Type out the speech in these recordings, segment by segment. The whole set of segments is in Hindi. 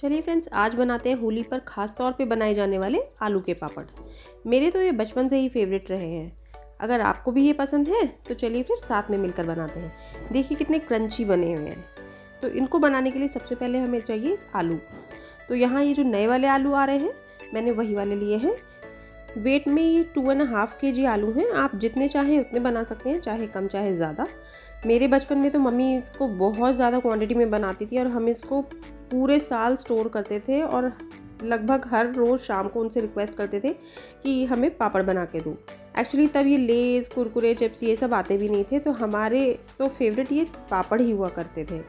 चलिए फ्रेंड्स, आज बनाते हैं होली पर ख़ास तौर पे बनाए जाने वाले आलू के पापड़। मेरे तो ये बचपन से ही फेवरेट रहे हैं। अगर आपको भी ये पसंद है तो चलिए फिर साथ में मिलकर बनाते हैं। देखिए कितने क्रंची बने हुए हैं। तो इनको बनाने के लिए सबसे पहले हमें चाहिए आलू। तो यहाँ ये जो नए वाले आलू आ रहे हैं, मैंने वही वाले लिए हैं। वेट में ये 2.5 kg आलू हैं। आप जितने चाहें उतने बना सकते हैं, चाहे कम चाहे ज़्यादा। मेरे बचपन में तो मम्मी इसको बहुत ज़्यादा क्वांटिटी में बनाती थी और हम इसको पूरे साल स्टोर करते थे और लगभग हर रोज़ शाम को उनसे रिक्वेस्ट करते थे कि हमें पापड़ बना के दो। एक्चुअली तब ये लेज़, कुरकुरे, चिप्स ये सब आते भी नहीं थे, तो हमारे तो फेवरेट ये पापड़ ही हुआ करते थे।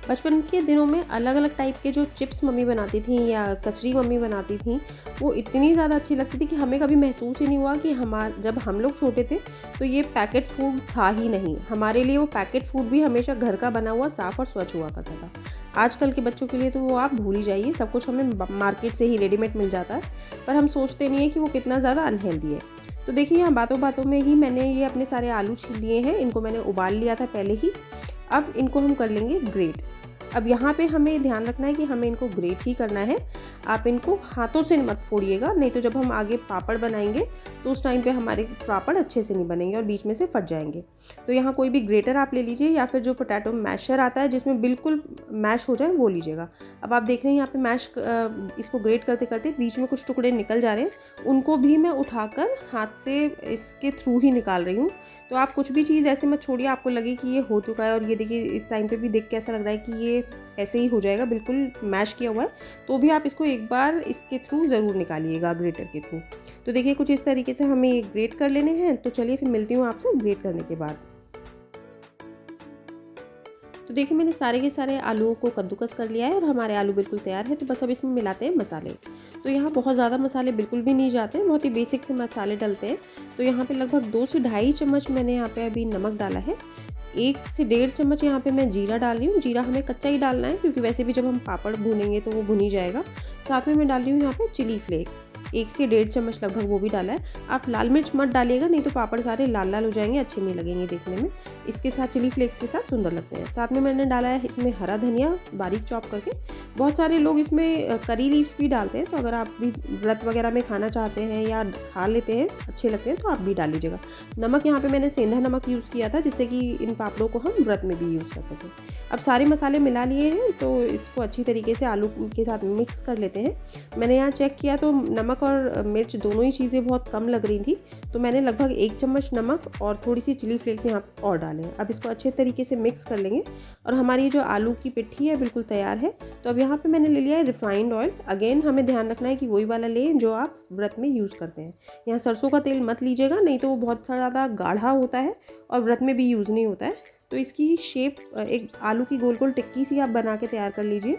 बचपन के दिनों में अलग अलग टाइप के जो चिप्स मम्मी बनाती थी या कचरी मम्मी बनाती थी, वो इतनी ज़्यादा अच्छी लगती थी कि हमें कभी महसूस ही नहीं हुआ कि जब हम लोग छोटे थे तो ये पैकेट फूड था ही नहीं। हमारे लिए वो पैकेट फूड भी हमेशा घर का बना हुआ साफ़ और स्वच्छ हुआ करता था। आजकल के बच्चों के लिए तो वो आप भूल ही जाइए, सब कुछ हमें मार्केट से ही रेडीमेड मिल जाता है, पर हम सोचते नहीं है कि वो कितना ज़्यादा अनहेल्दी है। तो देखिए, यहाँ बातों बातों में ही मैंने ये अपने सारे आलू छील लिए हैं। इनको मैंने उबाल लिया था पहले ही। अब इनको हम कर लेंगे ग्रेट। अब यहाँ पे हमें ध्यान रखना है कि हमें इनको ग्रेट ही करना है। आप इनको हाथों से मत फोड़िएगा, नहीं तो जब हम आगे पापड़ बनाएंगे तो उस टाइम पे हमारे पापड़ अच्छे से नहीं बनेंगे और बीच में से फट जाएंगे। तो यहाँ कोई भी ग्रेटर आप ले लीजिए या फिर जो पोटैटो मैशर आता है जिसमें बिल्कुल मैश हो जाए वो लीजिएगा। अब आप देख रहे हैं यहाँ पे इसको ग्रेट करते करते बीच में कुछ टुकड़े निकल जा रहे हैं, उनको भी मैं उठाकर हाथ से इसके थ्रू ही निकाल रही हूँ। तो आप कुछ भी चीज़ ऐसे मत छोड़िए, आपको लगे कि ये हो चुका है। और ये देखिए, इस टाइम पे भी देख के ऐसा लग रहा है कि ये ऐसे ही हो जाएगा, बिल्कुल मैश किया हुआ है, तो भी आप इसको एक बार इसके थ्रू ज़रूर निकालिएगा, ग्रेटर के थ्रू। तो देखिए कुछ इस तरीके से हमें ये ग्रेट कर लेने हैं। तो चलिए फिर मिलती हूँ आपसे ग्रेट करने के बाद। तो देखिए, मैंने सारे के सारे आलूओं को कद्दूकस कर लिया है और हमारे आलू बिल्कुल तैयार है। तो बस अब इसमें मिलाते हैं मसाले। तो यहाँ बहुत ज़्यादा मसाले बिल्कुल भी नहीं जाते हैं, बहुत ही बेसिक से मसाले डलते हैं। तो यहाँ पे लगभग 2 से ढाई चम्मच मैंने यहाँ पे अभी नमक डाला है। 1 से 1.5 चम्मच यहाँ पे मैं जीरा डाल रही हूँ। जीरा हमें कच्चा ही डालना है, क्योंकि वैसे भी जब हम पापड़ भूनेंगे तो वो भुन ही जाएगा। साथ में मैं डाल रही हूँ यहाँ पे चिली फ्लेक्स, 1 से 1.5 चम्मच लगभग वो भी डाला है। आप लाल मिर्च मत डालिएगा, नहीं तो पापड़ सारे लाल लाल हो जाएंगे, अच्छे नहीं लगेंगे देखने में। इसके साथ चिली फ्लेक्स के साथ सुंदर लगते हैं। साथ में मैंने डाला है इसमें हरा धनिया बारीक चॉप करके। बहुत सारे लोग इसमें करी लीव्स भी डालते हैं, तो अगर आप भी व्रत वगैरह में खाना चाहते हैं या खा लेते हैं, अच्छे लगते हैं, तो आप भी डाल लीजिएगा। नमक यहाँ पे मैंने सेंधा नमक यूज़ किया था, जिससे कि इन पापड़ों को हम व्रत में भी यूज़ कर सकें। अब सारे मसाले मिला लिए हैं, तो इसको अच्छी तरीके से आलू के साथ मिक्स कर लेते हैं। मैंने यहाँ चेक किया तो नमक और मिर्च दोनों ही चीज़ें बहुत कम लग रही थी, तो मैंने लगभग 1 चम्मच नमक और थोड़ी सी चिली फ्लेक्स यहाँ और डाले हैं। अब इसको अच्छे तरीके से मिक्स कर लेंगे और हमारी जो आलू की पिट्ठी है बिल्कुल तैयार है। तो अब यहाँ पे मैंने ले लिया है रिफाइंड ऑयल। अगेन हमें ध्यान रखना है कि वही वाला लें जो आप व्रत में यूज़ करते हैं। यहाँ सरसों का तेल मत लीजिएगा, नहीं तो वो बहुत ज़्यादा गाढ़ा होता है और व्रत में भी यूज़ नहीं होता है। तो इसकी शेप एक आलू की गोल गोल टिक्की सी आप बना के तैयार कर लीजिए।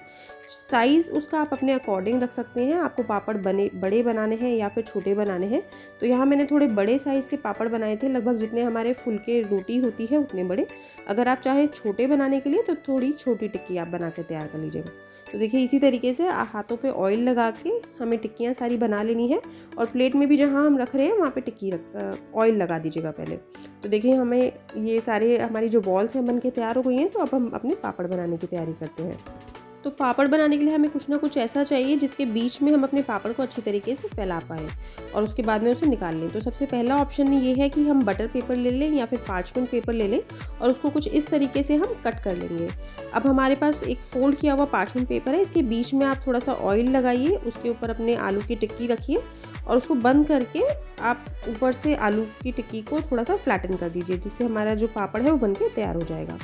साइज़ उसका आप अपने अकॉर्डिंग रख सकते हैं। आपको पापड़ बड़े बनाने हैं या फिर छोटे बनाने हैं। तो यहाँ मैंने थोड़े बड़े साइज़ के पापड़ बनाए थे, लगभग जितने हमारे फुलके रोटी होती है उतने बड़े। अगर आप चाहें छोटे बनाने के लिए तो थोड़ी छोटी टिक्की आप बना के तैयार कर लीजिएगा। तो देखिए, इसी तरीके से हाथों पे ऑयल लगा के हमें टिक्कियाँ सारी बना लेनी है। और प्लेट में भी जहाँ हम रख रहे हैं वहाँ पे ऑयल लगा दीजिएगा पहले। तो देखिए, हमें ये सारे हमारी जो बॉल्स हैं बन के तैयार हो गई हैं। तो अब हम अपने पापड़ बनाने की तैयारी करते हैं। तो पापड़ बनाने के लिए हमें कुछ ना कुछ ऐसा चाहिए जिसके बीच में हम अपने पापड़ को अच्छी तरीके से फैला पाएँ और उसके बाद में उसे निकाल लें। तो सबसे पहला ऑप्शन ये है कि हम बटर पेपर ले लें या फिर पार्चमेंट पेपर ले लें और उसको कुछ इस तरीके से हम कट कर लेंगे। अब हमारे पास एक फोल्ड किया हुआ पार्चमेंट पेपर है, इसके बीच में आप थोड़ा सा ऑयल लगाइए, उसके ऊपर अपने आलू की टिक्की रखिए और उसको बंद करके आप ऊपर से आलू की टिक्की को थोड़ा सा फ्लैटन कर दीजिए, जिससे हमारा जो पापड़ है वो बन के तैयार हो जाएगा।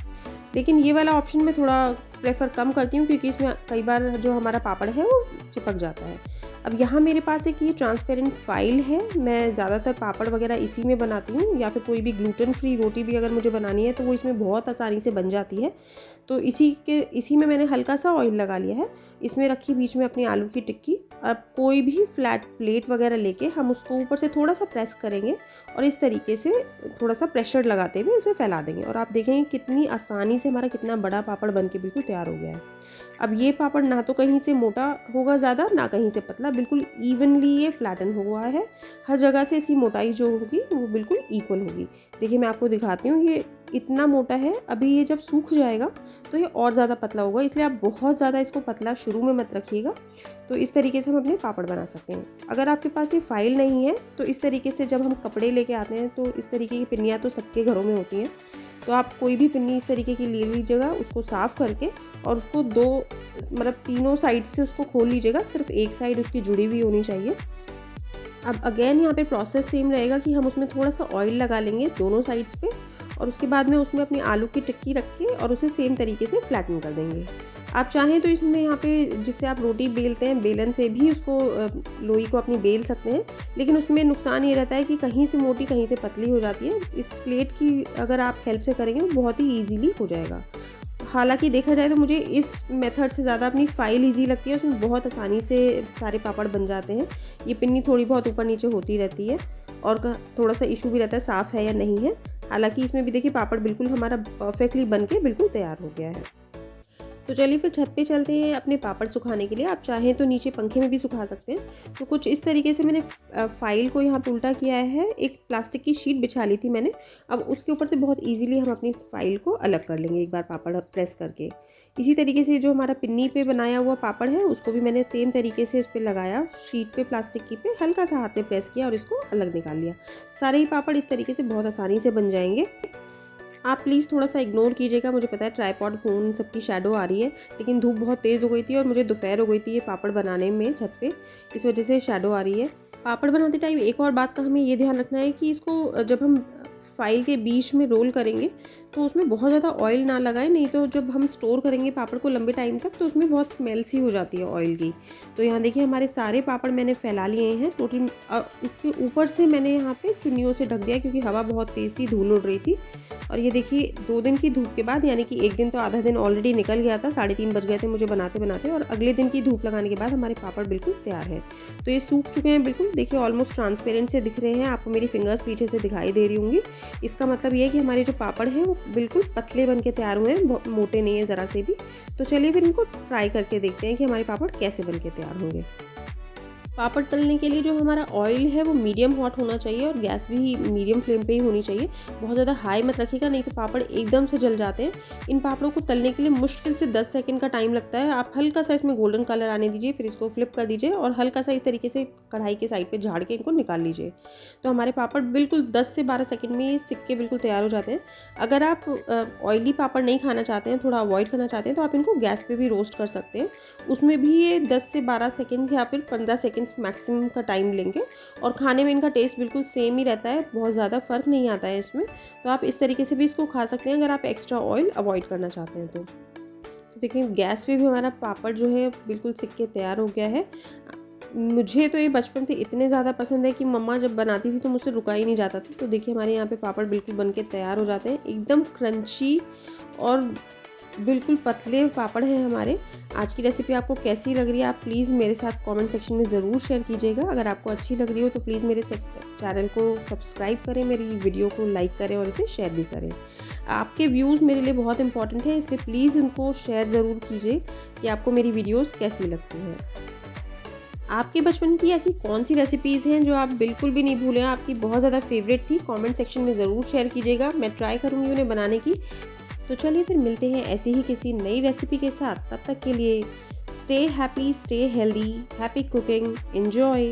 लेकिन ये वाला ऑप्शन मैं थोड़ा प्रेफर कम करती हूँ, क्योंकि इसमें कई बार जो हमारा पापड़ है वो चिपक जाता है। अब यहाँ मेरे पास एक ये ट्रांसपेरेंट फाइल है। मैं ज़्यादातर पापड़ वगैरह इसी में बनाती हूँ, या फिर कोई भी ग्लूटेन फ्री रोटी भी अगर मुझे बनानी है तो वो इसमें बहुत आसानी से बन जाती है। तो इसी में मैंने हल्का सा ऑयल लगा लिया है। इसमें रखी बीच में अपनी आलू की टिक्की। अब कोई भी फ्लैट प्लेट वगैरह लेके हम उसको ऊपर से थोड़ा सा प्रेस करेंगे और इस तरीके से थोड़ा सा प्रेशर लगाते हुए इसे फैला देंगे और आप देखेंगे कितनी आसानी से हमारा कितना बड़ा पापड़ बन के बिल्कुल तैयार हो गया है। अब ये पापड़ ना तो कहीं से मोटा होगा ज़्यादा, ना कहीं से पतला, बिल्कुल इवनली ये फ्लैटन हुआ है। हर जगह से इसकी मोटाई जो होगी वो बिल्कुल इक्वल होगी। देखिए मैं आपको दिखाती हूँ, ये इतना मोटा है। अभी ये जब सूख जाएगा तो ये और ज़्यादा पतला होगा, इसलिए आप बहुत ज़्यादा इसको पतला शुरू में मत रखिएगा। तो इस तरीके से हम अपने पापड़ बना सकते हैं। अगर आपके पास ये फाइल नहीं है तो इस तरीके से जब हम कपड़े लेके आते हैं तो इस तरीके की पिन्नियाँ तो सबके घरों में होती हैं। तो आप कोई भी पिन्नी इस तरीके की ले लीजिएगा, उसको साफ़ करके और उसको मतलब तीनों साइड से उसको खोल लीजिएगा, सिर्फ एक साइड उसकी जुड़ी हुई होनी चाहिए। अब अगेन यहाँ पे प्रोसेस सेम रहेगा कि हम उसमें थोड़ा सा ऑयल लगा लेंगे दोनों साइड्स पे और उसके बाद में उसमें अपनी आलू की टिक्की रख के और उसे सेम तरीके से फ्लैटन कर देंगे। आप चाहें तो इसमें यहाँ पे जिससे आप रोटी बेलते हैं बेलन से भी उसको लोई को अपनी बेल सकते हैं, लेकिन उसमें नुकसान ये रहता है कि कहीं से मोटी कहीं से पतली हो जाती है। इस प्लेट की अगर आप हेल्प से करेंगे तो बहुत ही ईजीली हो जाएगा। हालाँकि देखा जाए तो मुझे इस मेथड से ज़्यादा अपनी फाइल ईज़ी लगती है, उसमें बहुत आसानी से सारे पापड़ बन जाते हैं। ये पिन्नी थोड़ी बहुत ऊपर नीचे होती रहती है और थोड़ा सा इशू भी रहता है साफ़ है या नहीं है। हालाँकि इसमें भी देखिए पापड़ बिल्कुल हमारा परफेक्टली बन के बिल्कुल तैयार हो गया है। तो चलिए फिर छत पे चलते हैं अपने पापड़ सुखाने के लिए। आप चाहें तो नीचे पंखे में भी सुखा सकते हैं। तो कुछ इस तरीके से मैंने फाइल को यहाँ पे उल्टा किया है, एक प्लास्टिक की शीट बिछा ली थी मैंने। अब उसके ऊपर से बहुत इजीली हम अपनी फाइल को अलग कर लेंगे एक बार पापड़ प्रेस करके। इसी तरीके से जो हमारा पिन्नी पे बनाया हुआ पापड़ है उसको भी मैंने सेम तरीके से उस पर लगाया, शीट पे प्लास्टिक की पे हल्का सा हाथ से प्रेस किया और इसको अलग निकाल लिया। सारे ही पापड़ इस तरीके से बहुत आसानी से बन जाएंगे। आप प्लीज़ थोड़ा सा इग्नोर कीजिएगा, मुझे पता है ट्राइपॉड फ़ोन सबकी शैडो आ रही है, लेकिन धूप बहुत तेज़ हो गई थी और मुझे दोपहर हो गई थी ये पापड़ बनाने में छत पे, इस वजह से शैडो आ रही है। पापड़ बनाते टाइम एक और बात का हमें ये ध्यान रखना है कि इसको जब हम फाइल के बीच में रोल करेंगे तो उसमें बहुत ज़्यादा ऑयल ना लगाएं, नहीं तो जब हम स्टोर करेंगे पापड़ को लंबे टाइम तक तो उसमें बहुत स्मेल सी हो जाती है ऑयल की। तो यहाँ देखिए हमारे सारे पापड़ मैंने फैला लिए हैं टोटल। इसके ऊपर से मैंने यहाँ पे चुन्नियों से ढक दिया क्योंकि हवा बहुत तेज़ थी, धूल उड़ रही थी। और ये देखिए 2 दिन की धूप के बाद, यानी कि एक दिन तो आधा दिन ऑलरेडी निकल गया था, 3:30 बज गए थे मुझे बनाते बनाते, और अगले दिन की धूप लगाने के बाद हमारे पापड़ बिल्कुल तैयार है। तो ये सूख चुके हैं बिल्कुल, देखिए ऑलमोस्ट ट्रांसपेरेंट से दिख रहे हैं, आपको मेरी फिंगर्स पीछे से दिखाई दे रही होंगी। इसका मतलब ये है कि हमारे जो पापड़ हैं वो बिल्कुल पतले बन के तैयार हुए हैं, बहुत मोटे नहीं है ज़रा से भी। तो चलिए फिर इनको फ्राई करके देखते हैं कि हमारे पापड़ कैसे बन के तैयार होंगे। पापड़ तलने के लिए जो हमारा ऑयल है वो मीडियम हॉट होना चाहिए और गैस भी मीडियम फ्लेम पे ही होनी चाहिए। बहुत ज़्यादा हाई मत रखिएगा, नहीं तो पापड़ एकदम से जल जाते हैं। इन पापड़ों को तलने के लिए मुश्किल से 10 सेकंड का टाइम लगता है। आप हल्का सा इसमें गोल्डन कलर आने दीजिए, फिर इसको फ्लिप कर दीजिए और हल्का सा इस तरीके से कढ़ाई के साइड पर झाड़ के इनको निकाल लीजिए। तो हमारे पापड़ बिल्कुल 10 से 12 सेकेंड में सिक के बिल्कुल तैयार हो जाते हैं। अगर आप ऑयली पापड़ नहीं खाना चाहते हैं, थोड़ा अवॉइड करना चाहते हैं, तो आप इनको गैस पर भी रोस्ट कर सकते हैं। उसमें भी ये 10 से 12 सेकेंड या फिर 15 सेकेंड मैक्सिमम का टाइम लेंगे और खाने में इनका टेस्ट बिल्कुल सेम ही रहता है, बहुत ज़्यादा फ़र्क नहीं आता है इसमें। तो आप इस तरीके से भी इसको खा सकते हैं अगर आप एक्स्ट्रा ऑयल अवॉइड करना चाहते हैं तो देखिए गैस पे भी हमारा पापड़ जो है बिल्कुल सिक के तैयार हो गया है। मुझे तो ये बचपन से इतने ज़्यादा पसंद है कि मम्मा जब बनाती थी तो मुझसे रुका ही नहीं जाता था। तो देखिए हमारे यहाँ पे पापड़ बिल्कुल बन के तैयार हो जाते हैं, एकदम क्रंची और बिल्कुल पतले पापड़ हैं हमारे। आज की रेसिपी आपको कैसी लग रही है आप प्लीज़ मेरे साथ कमेंट सेक्शन में ज़रूर शेयर कीजिएगा। अगर आपको अच्छी लग रही हो तो प्लीज़ मेरे चैनल को सब्सक्राइब करें, मेरी वीडियो को लाइक करें और इसे शेयर भी करें। आपके व्यूज़ मेरे लिए बहुत इंपॉर्टेंट है, इसलिए प्लीज़ उनको शेयर ज़रूर कीजिए कि आपको मेरी वीडियोज़ कैसी लगती हैं। आपके बचपन की ऐसी कौन सी रेसिपीज़ हैं जो आप बिल्कुल भी नहीं भूलें, आपकी बहुत ज़्यादा फेवरेट थी? कमेंट सेक्शन में ज़रूर शेयर कीजिएगा, मैं ट्राई करूँगी उन्हें बनाने की। तो चलिए फिर मिलते हैं ऐसी ही किसी नई रेसिपी के साथ। तब तक के लिए stay happy, stay healthy, happy cooking, enjoy.